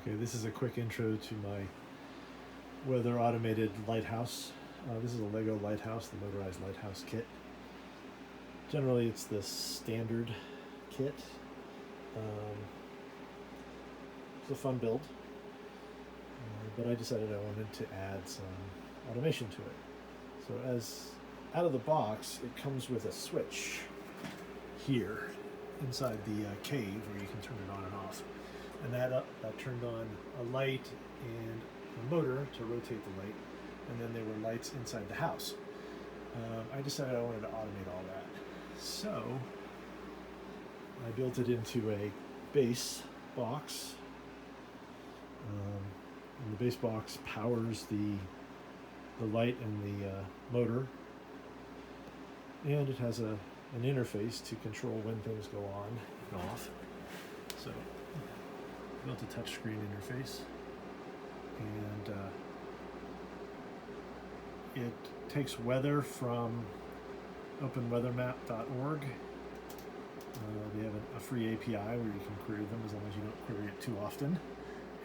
Okay, this is a quick intro to my weather automated lighthouse. This is a Lego lighthouse, the Motorized Lighthouse kit. Generally, it's the standard kit. It's a fun build, but I decided I wanted to add some automation to it. So as out of the box, it comes with a switch here inside the cave where you can turn it on and off. And that turned on a light and a motor to rotate the light, and then there were lights inside the house. I decided I wanted to automate all that. So I built it into a base box. And the base box powers the light and the motor, and it has an interface to control when things go on and off. So I built a touchscreen interface, and it takes weather from openweathermap.org. They have a free API where you can query them as long as you don't query it too often.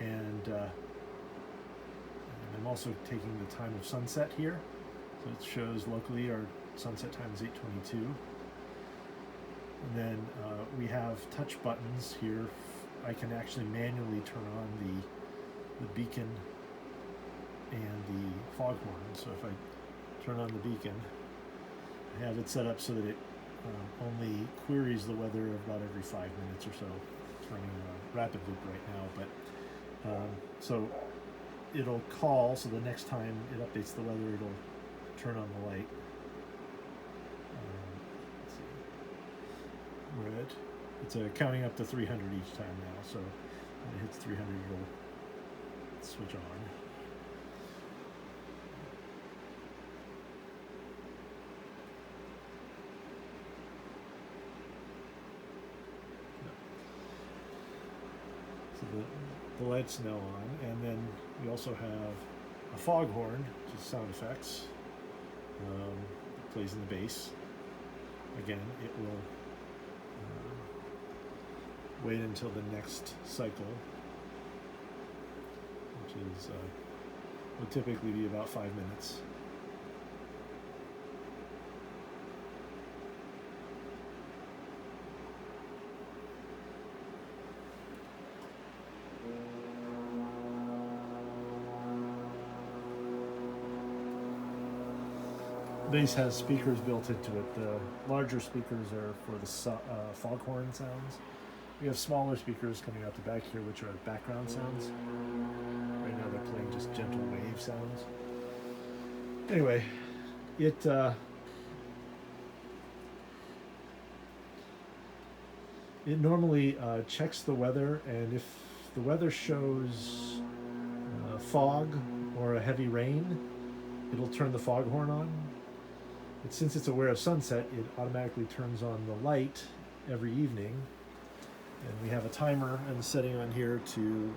And I'm also taking the time of sunset here. So it shows locally our sunset time is 8:22. And then we have touch buttons here. I can actually manually turn on the beacon and the foghorn. So if I turn on the beacon, I have it set up so that it only queries the weather about every 5 minutes or so. It's running a rapid loop right now, but so it'll call, so the next time it updates the weather, it'll turn on the light. Let's see. We're at, it's counting up to 300 each time now, so when it hits 300, it'll switch on. So the light's now on, and then we also have a foghorn, which is sound effects. It plays in the bass. Again, it will wait until the next cycle, which is will typically be about 5 minutes. The bass has speakers built into it. The larger speakers are for the foghorn sounds. We have smaller speakers coming out the back here, which are background sounds. Right now they're playing just gentle wave sounds. Anyway, it normally checks the weather, and if the weather shows fog or a heavy rain, it'll turn the foghorn on. But since it's aware of sunset, it automatically turns on the light every evening. And we have a timer and a setting on here to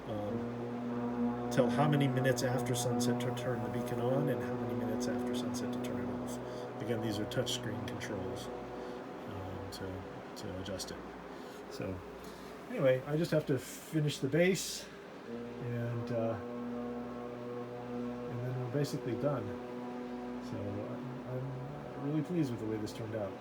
tell how many minutes after sunset to turn the beacon on and how many minutes after sunset to turn it off. Again, these are touchscreen controls to adjust it. So anyway, I just have to finish the base, and then we're basically done. So I'm really pleased with the way this turned out.